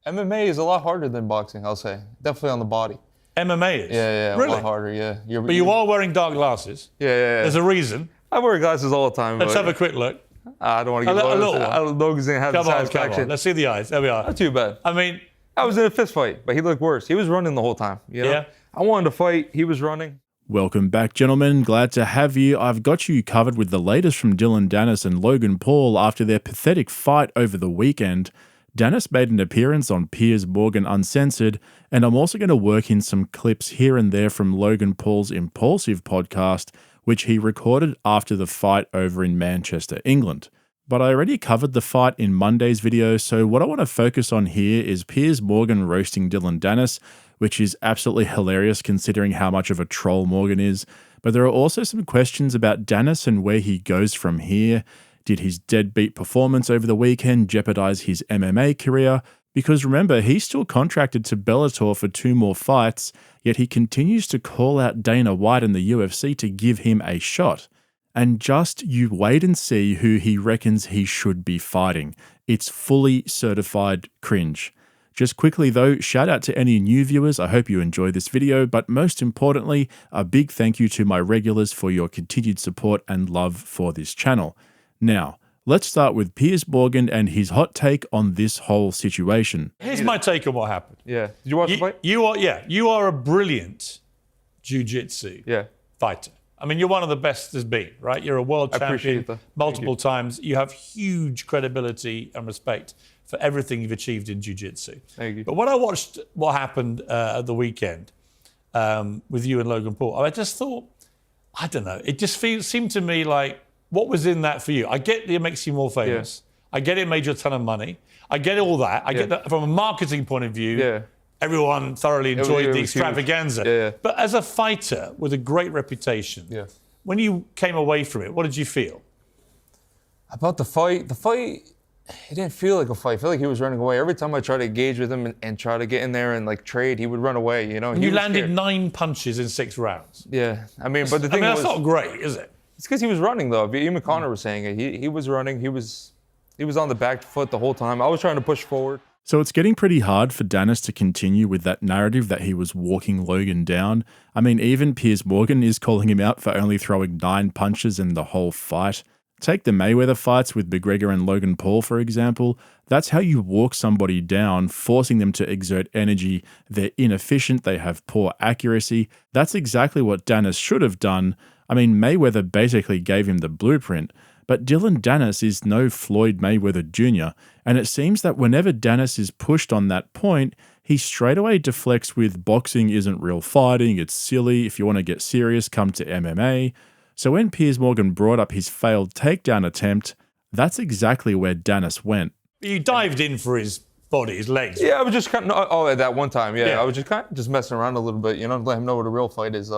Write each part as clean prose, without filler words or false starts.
MMA is a lot harder than boxing, I'll say. Definitely on the body. MMA is? Yeah, really? A lot harder, yeah. But you are wearing dark glasses. Yeah. There's a reason. I wear glasses all the time. Let's have a quick look. I don't want to get Logan's going to have the satisfaction. Come on, let's see the eyes. There we are. Not too bad. I mean... I was in a fist fight, but he looked worse. He was running the whole time, you know? Yeah. I wanted to fight. He was running. Welcome back, gentlemen. Glad to have you. I've got you covered with the latest from Dillon, Danis and Logan Paul after their pathetic fight over the weekend. Danis made an appearance on Piers Morgan Uncensored, and I'm also going to work in some clips here and there from Logan Paul's Impulsive podcast, which he recorded after the fight over in Manchester, England. But I already covered the fight in Monday's video, so what I want to focus on here is Piers Morgan roasting Dillon Danis, which is absolutely hilarious considering how much of a troll Morgan is. But there are also some questions about Danis and where he goes from here. Did his deadbeat performance over the weekend jeopardize his MMA career? Because remember, he's still contracted to Bellator for 2 more fights, yet he continues to call out Dana White and the UFC to give him a shot. And just you wait and see who he reckons he should be fighting. It's fully certified cringe. Just quickly though, shout out to any new viewers. I hope you enjoyed this video, but most importantly, a big thank you to my regulars for your continued support and love for this channel. Now, let's start with Piers Morgan and his hot take on this whole situation. Here's my take on what happened. Yeah. Did you watch the fight? You are a brilliant jiu-jitsu fighter. I mean, you're one of the best there's been, right? You're a world champion multiple times. You have huge credibility and respect for everything you've achieved in jiu-jitsu. Thank you. But when I watched what happened at the weekend with you and Logan Paul, I just thought, I don't know, it just seemed to me like, what was in that for you? I get it makes you more famous. Yeah. I get it made you a ton of money. I get all that. I get that from a marketing point of view. Yeah. Everyone thoroughly enjoyed the extravaganza. Yeah. But as a fighter with a great reputation, when you came away from it, what did you feel? About the fight, it didn't feel like a fight. I feel like he was running away. Every time I tried to engage with him and try to get in there and like trade, he would run away, you know? You landed 9 punches in 6 rounds. Yeah, I mean, but the thing that's not great, is it? It's because he was running though. Even Connor was saying it. He was running. He was on the back foot the whole time. I was trying to push forward. So it's getting pretty hard for Danis to continue with that narrative that he was walking Logan down. I mean, even Piers Morgan is calling him out for only throwing 9 punches in the whole fight. Take the Mayweather fights with McGregor and Logan Paul, for example. That's how you walk somebody down, forcing them to exert energy. They're inefficient, they have poor accuracy. That's exactly what Danis should have done. I mean, Mayweather basically gave him the blueprint. But Dillon Danis is no Floyd Mayweather Jr., and it seems that whenever Danis is pushed on that point, he straight away deflects with boxing isn't real fighting, it's silly, if you want to get serious, come to MMA. So when Piers Morgan brought up his failed takedown attempt, that's exactly where Danis went. You dived in for his body, his legs. Yeah, I was just kind of, at that one time, I was just kind of just messing around a little bit, you know, to let him know what a real fight is.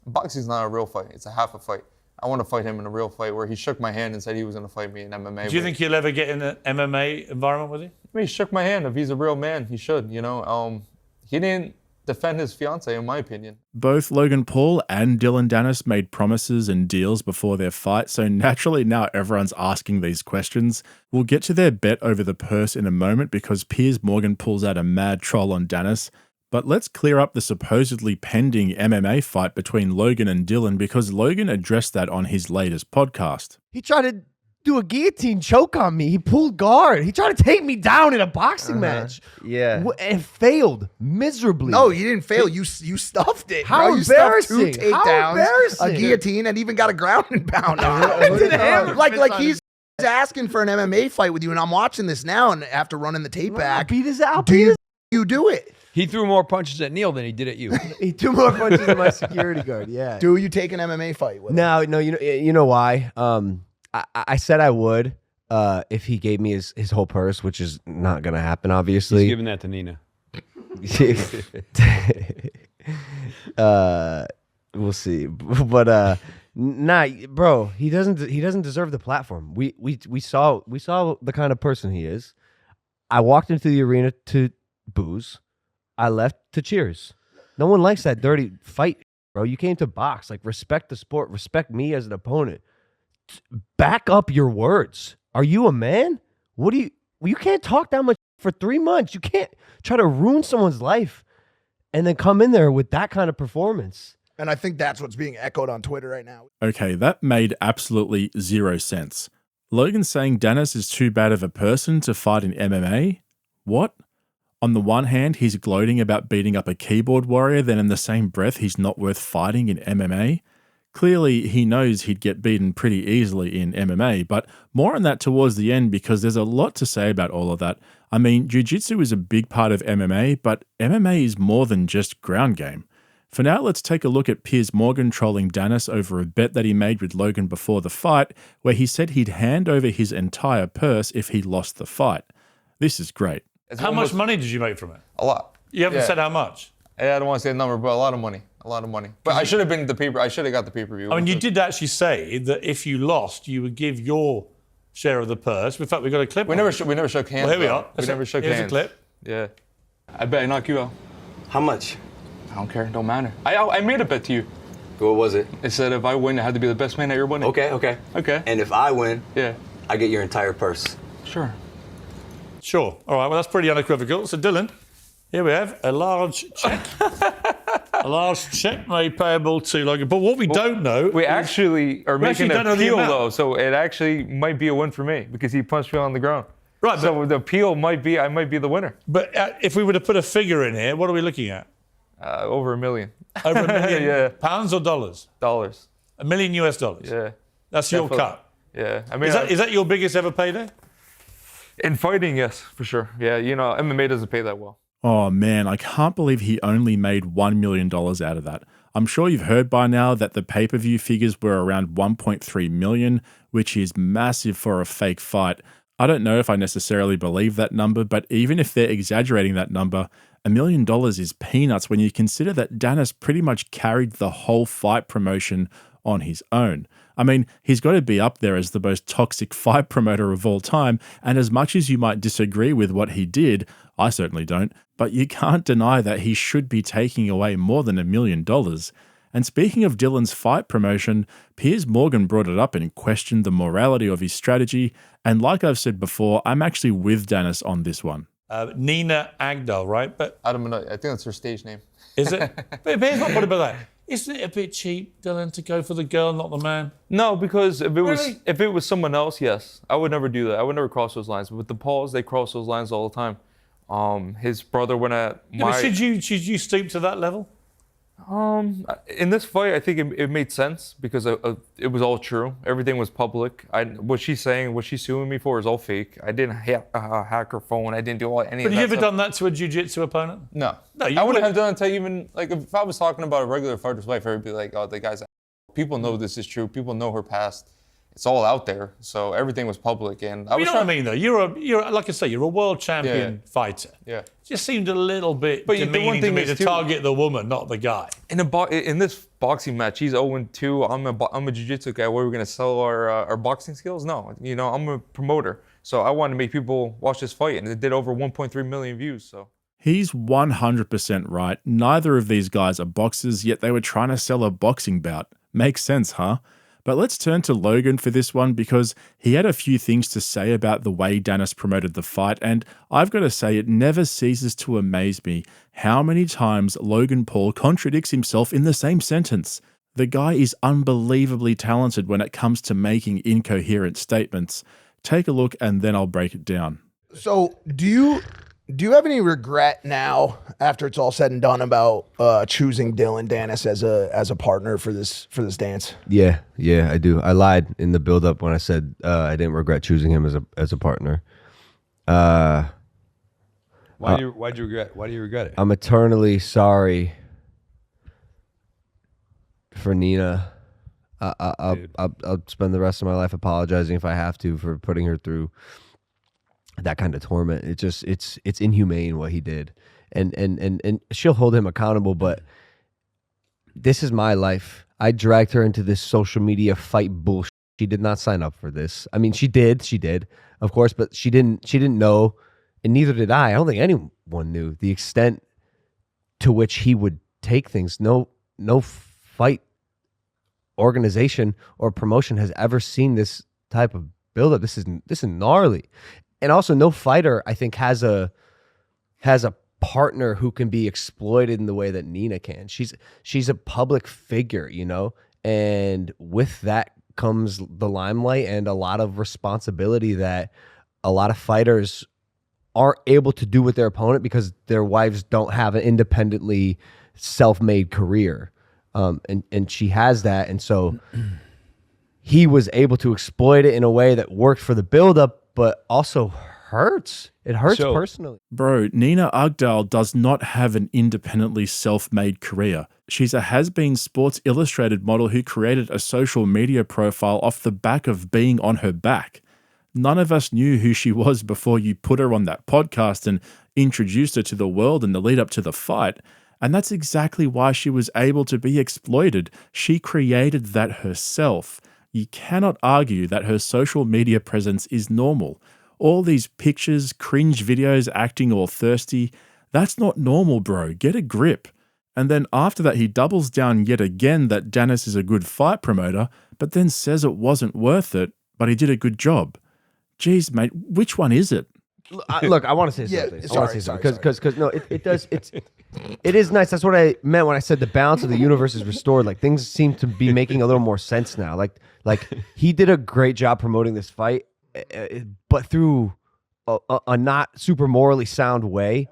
Boxing's not a real fight, it's a half a fight. I want to fight him in a real fight where he shook my hand and said he was going to fight me in MMA. Do you think he'll ever get in an MMA environment with you? I mean, he shook my hand. If he's a real man, he should, you know. He didn't defend his fiance, in my opinion. Both Logan Paul and Dillon Danis made promises and deals before their fight, so naturally now everyone's asking these questions. We'll get to their bet over the purse in a moment because Piers Morgan pulls out a mad troll on Danis. But let's clear up the supposedly pending MMA fight between Logan and Dillon because Logan addressed that on his latest podcast. He tried to do a guillotine choke on me. He pulled guard. He tried to take me down in a boxing match. Yeah. And failed miserably. No, you didn't fail. You stuffed it. How bro. embarrassing. You stuffed 2 takedowns, How embarrassing. a guillotine, and even got a ground and pound on it. Like he's asking for an MMA fight with you, and I'm watching this now, and after running the tape back, beat his out. You do it. He threw more punches at Neil than he did at you. He threw more punches than my security guard. Yeah. Do you take an MMA fight with him? No. You know why? I said I would if he gave me his whole purse, which is not gonna happen, obviously. He's giving that to Nina. We'll see, but nah, bro. He doesn't deserve the platform. We saw the kind of person he is. I walked into the arena to booze. I left to cheers. No one likes that dirty fight, bro. You came to box. Like, respect the sport. Respect me as an opponent. Back up your words. Are you a man? You can't talk that much for 3 months. You can't try to ruin someone's life and then come in there with that kind of performance. And I think that's what's being echoed on Twitter right now. Okay, that made absolutely zero sense. Logan's saying Danis is too bad of a person to fight in MMA? What? On the one hand, he's gloating about beating up a keyboard warrior, then in the same breath, he's not worth fighting in MMA? Clearly, he knows he'd get beaten pretty easily in MMA, but more on that towards the end because there's a lot to say about all of that. I mean, jiu-jitsu is a big part of MMA, but MMA is more than just ground game. For now, let's take a look at Piers Morgan trolling Danis over a bet that he made with Logan before the fight, where he said he'd hand over his entire purse if he lost the fight. This is great. How much money did you make from it? A lot. You haven't said how much. I don't want to say the number, but a lot of money. A lot of money. But I should have been the paper. I should have got the pay-per-view. I mean, you did actually say that if you lost, you would give your share of the purse. In fact, we got a clip. We never shook hands. Well, here we though. are. We never shook Here's hands. a clip. Yeah. I bet I knock you out. How much? I don't care. Don't matter. I made a bet to you. What was it? It said if I win, I had to be the best man at your wedding. Okay. Okay. And if I win, Yeah. I get your entire purse. Sure. Sure. All right. Well, that's pretty unequivocal. So, Dillon, here we have a large check. A large check made payable to Logan. But what we don't know, We actually are actually making don't an know the appeal amount. though, so it actually might be a win for me because he punched me on the ground. Right, So the appeal might be I might be the winner. but if we were to put a figure in here, what are we looking at? Over $1 million. Over $1 million Yeah. pounds or dollars? $1 $1 million US. Yeah. That's your Definitely. cut. Yeah. I mean, Is that your biggest ever payday? in fighting, yes, for sure. Yeah. You know, MMA doesn't pay that well. Oh man, I can't believe he only made $1 million out of that. I'm sure you've heard by now that the pay-per-view figures were around 1.3 million, which is massive for a fake fight. I don't know if I necessarily believe that number, but even if they're exaggerating that number, $1 million is peanuts when you consider that Danis pretty much carried the whole fight promotion on his own. I mean, he's got to be up there as the most toxic fight promoter of all time, and as much as you might disagree with what he did, I certainly don't, but you can't deny that he should be taking away more than $1 million. And speaking of Dillon's fight promotion, Piers Morgan brought it up and questioned the morality of his strategy, and like I've said before, I'm actually with Danis on this one. Nina Agdal, right? But I think that's her stage name. is it? But here's my point about that. Isn't it a bit cheap, Dillon, to go for the girl, not the man? No, because if Really? it was someone else, yes, I would never do that. I would never cross those lines. But with the Pauls, they cross those lines all the time. His brother went at Yeah, my. but should you stoop to that level? In this fight, I think it made sense because it was all true. Everything was public. What she's saying, what she's suing me for is all fake. I didn't hack her phone. I didn't do any But of have that you ever stuff. done that to a jiu-jitsu opponent? No. No, you I wouldn't wouldn't. have done it to even, like, if I was talking about a regular fighter's wife, I would be like, oh, the guy's. People know this is true. People know her past. It's all out there. So everything was public. And I You was know what I mean, though? You're like I say, you're a world champion fighter. Yeah. It just seemed a little bit But the one demeaning to thing me is to too- target the woman, not the guy. In this boxing match, he's 0-2. I'm a jiu-jitsu guy. What are we gonna sell our boxing skills? No, you know, I'm a promoter, so I wanted to make people watch this fight, and it did over 1.3 million views. So He's 100% right. Neither of these guys are boxers, yet they were trying to sell a boxing bout. Makes sense, huh? But let's turn to Logan for this one because he had a few things to say about the way Danis promoted the fight, and I've got to say it never ceases to amaze me how many times Logan Paul contradicts himself in the same sentence. The guy is unbelievably talented when it comes to making incoherent statements. Take a look and then I'll break it down. So do you have any regret now after it's all said and done about choosing Dillon Danis as a partner for this dance? Yeah, I do. I lied in the build-up when I said I didn't regret choosing him as a partner. Why do you regret it? I'm eternally sorry for Nina. I'll spend the rest of my life apologizing if I have to for putting her through that kind of torment. It's inhumane what he did, and she'll hold him accountable. But this is my life. I dragged her into this social media fight bullshit. She did not sign up for this. I mean, she did, of course, but she didn't know, and neither did I. I don't think anyone knew the extent to which he would take things. No fight organization or promotion has ever seen this type of buildup. This is gnarly. and also no fighter I think has a partner who can be exploited in the way that Nina can. She's a public figure, you know, and with that comes the limelight and a lot of responsibility that a lot of fighters aren't able to do with their opponent because their wives don't have an independently self-made career. And she has that. And so he was able to exploit it in a way that worked for the buildup, but also hurts. It hurts personally. Bro, Nina Agdal does not have an independently self-made career. She's a has-been Sports Illustrated model who created a social media profile off the back of being on her back. None of us knew who she was before you put her on that podcast and introduced her to the world in the lead up to the fight. And that's exactly why she was able to be exploited. She created that herself. You cannot argue that her social media presence is normal. All these pictures, cringe videos, acting all thirsty, that's not normal, bro. Get a grip. And then after that, he doubles down yet again that Danis is a good fight promoter, but then says it wasn't worth it, but he did a good job. Jeez, mate, which one is it? Look, I want to say something. Sorry. Because no, it is nice. That's what I meant when I said the balance of the universe is restored. Like things seem to be making a little more sense now. Like he did a great job promoting this fight, but through a not super morally sound way.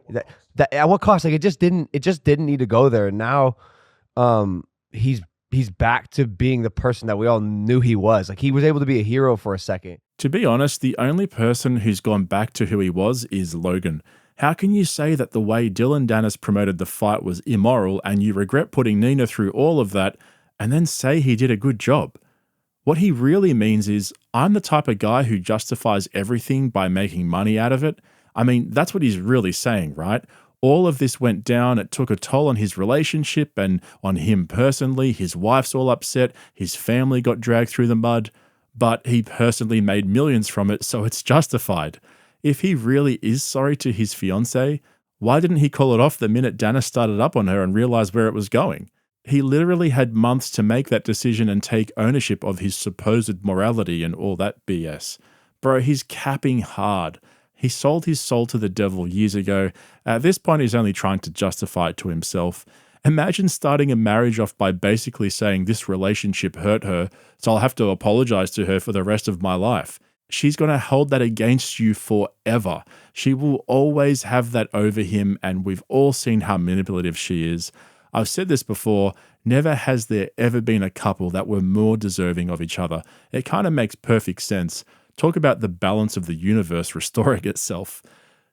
That at what cost? Like it just didn't need to go there. And now, he's back to being the person that we all knew he was. Like he was able to be a hero for a second. To be honest, the only person who's gone back to who he was is Logan. How can you say that the way Dillon Danis promoted the fight was immoral and you regret putting Nina through all of that and then say he did a good job? What he really means is, I'm the type of guy who justifies everything by making money out of it. I mean, that's what he's really saying, right? All of this went down, it took a toll on his relationship and on him personally. His wife's all upset, his family got dragged through the mud, but he personally made millions from it, so it's justified. If he really is sorry to his fiancée, why didn't he call it off the minute Danis started up on her and realized where it was going? He literally had months to make that decision and take ownership of his supposed morality and all that BS. Bro, he's capping hard. He sold his soul to the devil years ago. At this point, he's only trying to justify it to himself. Imagine starting a marriage off by basically saying this relationship hurt her, so I'll have to apologize to her for the rest of my life. She's going to hold that against you forever. She will always have that over him, and we've all seen how manipulative she is. I've said this before, never has there ever been a couple that were more deserving of each other. It kind of makes perfect sense. Talk about the balance of the universe restoring itself.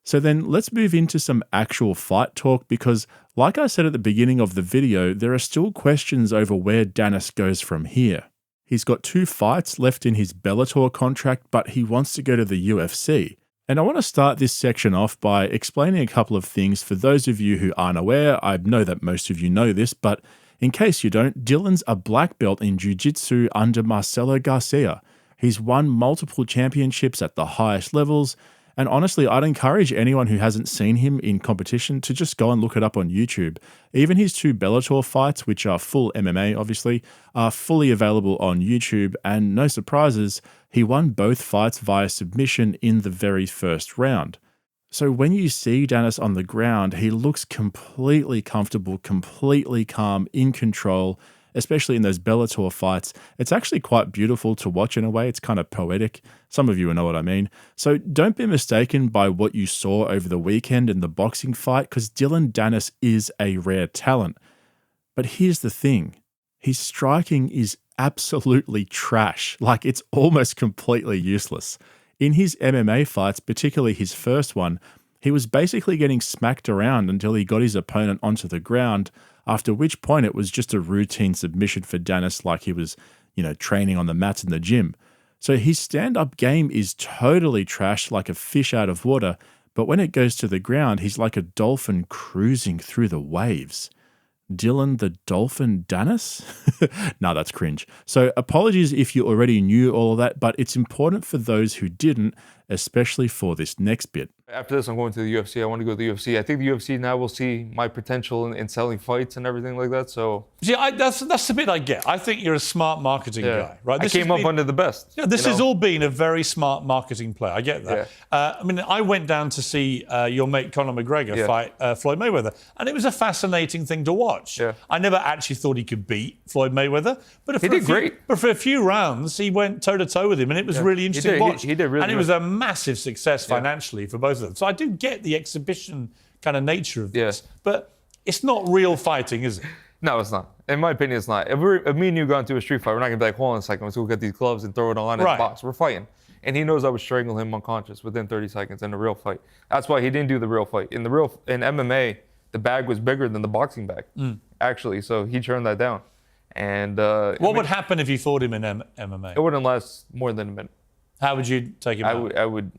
So then let's move into some actual fight talk because, like I said at the beginning of the video, there are still questions over where Danis goes from here. He's got 2 fights left in his Bellator contract, but he wants to go to the UFC. And I want to start this section off by explaining a couple of things for those of you who aren't aware. I know that most of you know this, but in case you don't, Dillon's a black belt in jiu-jitsu under Marcelo Garcia. He's won multiple championships at the highest levels, and honestly, I'd encourage anyone who hasn't seen him in competition to just go and look it up on YouTube. Even his 2 Bellator fights, which are full MMA obviously, are fully available on YouTube, and no surprises, he won both fights via submission in the very first round. So when you see Danis on the ground, he looks completely comfortable, completely calm, in control, especially in those Bellator fights. It's actually quite beautiful to watch in a way. It's kind of poetic. Some of you will know what I mean. So don't be mistaken by what you saw over the weekend in the boxing fight, because Dillon Danis is a rare talent. But here's the thing. His striking is absolutely trash. Like, it's almost completely useless. In his MMA fights, particularly his first one, he was basically getting smacked around until he got his opponent onto the ground, after which point it was just a routine submission for Danis, like he was, training on the mats in the gym. So his stand-up game is totally trash, like a fish out of water, but when it goes to the ground, he's like a dolphin cruising through the waves. Dillon the Dolphin Danis? No, that's cringe. So apologies if you already knew all of that, but it's important for those who didn't, especially for this next bit. After this, I'm going to the UFC. I want to go to the UFC. I think the UFC now will see my potential in selling fights and everything like that. So See, that's the bit I get. I think you're a smart marketing guy, right? I came up under the best. Yeah, this has all been a very smart marketing play. I get that. I mean, I went down to see your mate Conor McGregor fight Floyd Mayweather, and it was a fascinating thing to watch. Yeah. I never actually thought he could beat Floyd Mayweather, but He did great. But for a few rounds, he went toe to toe with him, and it was really interesting to watch. He did really and it good. was a massive success financially for both of them. So I do get the exhibition kind of nature of this, but it's not real fighting, is it? No, it's not. In my opinion, it's not. If me and you go into a street fight, we're not going to be like, hold on a second, let's go get these gloves and throw it on and box. We're fighting. And he knows I would strangle him unconscious within 30 seconds in a real fight. That's why he didn't do the real fight. In MMA, the bag was bigger than the boxing bag, actually. So he turned that down. And what would happen if you fought him in MMA? It wouldn't last more than a minute. How would you take him out? I would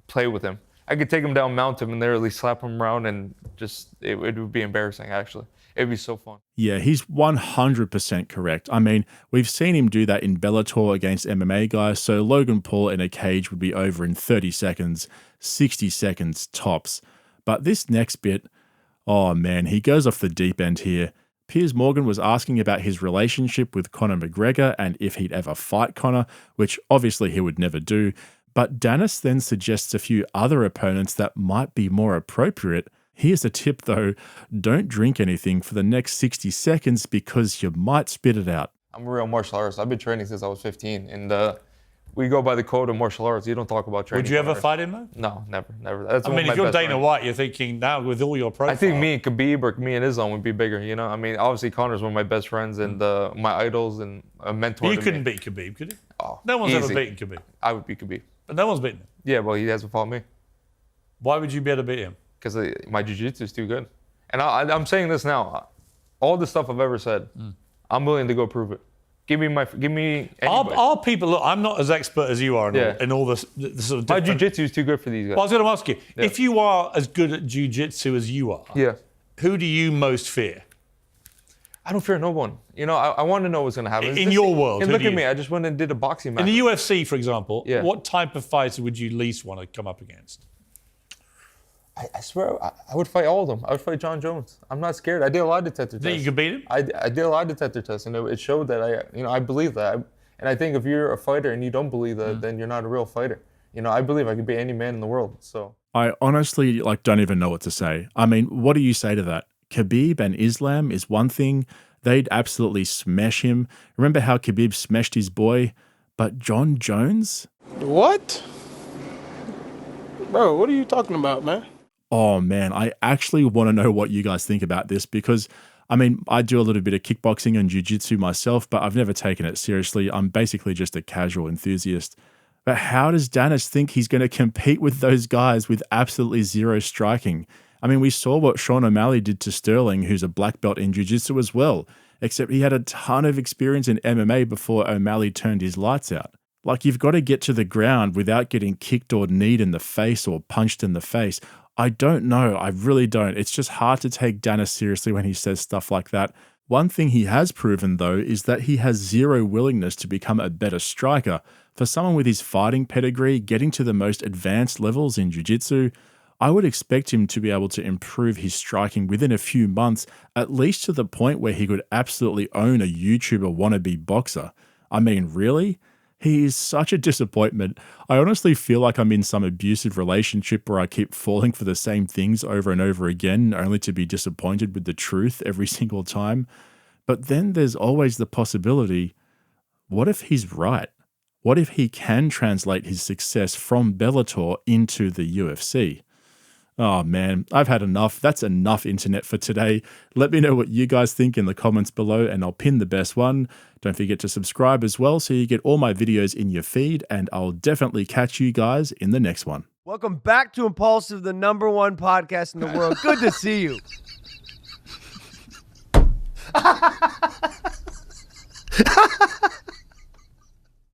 play with him. I could take him down, mount him, and literally slap him around, and just it would be embarrassing. Actually, it'd be so fun. Yeah, he's 100% correct. I mean, we've seen him do that in Bellator against MMA guys. So Logan Paul in a cage would be over in 30 seconds, 60 seconds tops. But this next bit, oh man, he goes off the deep end here. Piers Morgan was asking about his relationship with Conor McGregor and if he'd ever fight Conor, which obviously he would never do. But Danis then suggests a few other opponents that might be more appropriate. Here's a tip though, don't drink anything for the next 60 seconds because you might spit it out. I'm a real martial artist. I've been training since I was 15, and we go by the code of martial arts. You don't talk about training. Would you ever fight him though? No, never. That's I mean, if you're Dana White, you're thinking now with all your profile. I think me and Khabib or me and Islam would be bigger, you know? I mean, obviously Conor's one of my best friends and my idols and a mentor. You couldn't beat Khabib, could you? Oh, no one's easy. ever beaten Khabib. I would beat Khabib. But no one's beaten him. Yeah, well, he hasn't fought me. Why would you be able to beat him? Because my jiu-jitsu is too good. And I'm saying this now. All the stuff I've ever said, I'm willing to go prove it. Give me anybody. Are people, look, I'm not as expert as you are in all the sort of My different... jiu-jitsu is too good for these guys. Well, I was going to ask you, if you are as good at jiu-jitsu as you are, who do you most fear? I don't fear no one. You know, I want to know what's going to happen. In your world, and who look do at you- me. I just went and did a boxing match. In the UFC, for example, what type of fighter would you least want to come up against? I swear, I would fight all of them. I would fight John Jones. I'm not scared. I did a lie detector test. Think you could beat him? I did a lie detector test, and it showed that I believe that. And I think if you're a fighter and you don't believe that, then you're not a real fighter. You know, I believe I could beat any man in the world. So I honestly don't even know what to say. I mean, what do you say to that? Khabib and Islam is one thing. They'd absolutely smash him. Remember how Khabib smashed his boy? But John Jones? What? Bro, what are you talking about, man? Oh man, I actually want to know what you guys think about this because, I mean, I do a little bit of kickboxing and jiu-jitsu myself, but I've never taken it seriously. I'm basically just a casual enthusiast. But how does Danis think he's going to compete with those guys with absolutely zero striking? I mean, we saw what Sean O'Malley did to Sterling, who's a black belt in jiu-jitsu as well, except he had a ton of experience in MMA before O'Malley turned his lights out. Like, you've got to get to the ground without getting kicked or kneed in the face or punched in the face. I don't know. I really don't. It's just hard to take Danis seriously when he says stuff like that. One thing he has proven, though, is that he has zero willingness to become a better striker. For someone with his fighting pedigree, getting to the most advanced levels in jiu-jitsu, I would expect him to be able to improve his striking within a few months, at least to the point where he could absolutely own a YouTuber wannabe boxer. I mean, really? He is such a disappointment. I honestly feel like I'm in some abusive relationship where I keep falling for the same things over and over again, only to be disappointed with the truth every single time. But then there's always the possibility, what if he's right? What if he can translate his success from Bellator into the UFC? Oh man, I've had enough. That's enough internet for today. Let me know what you guys think in the comments below and I'll pin the best one. Don't forget to subscribe as well so you get all my videos in your feed, and I'll definitely catch you guys in the next one. Welcome back to Impulsive, the #1 podcast in the world. Good to see you.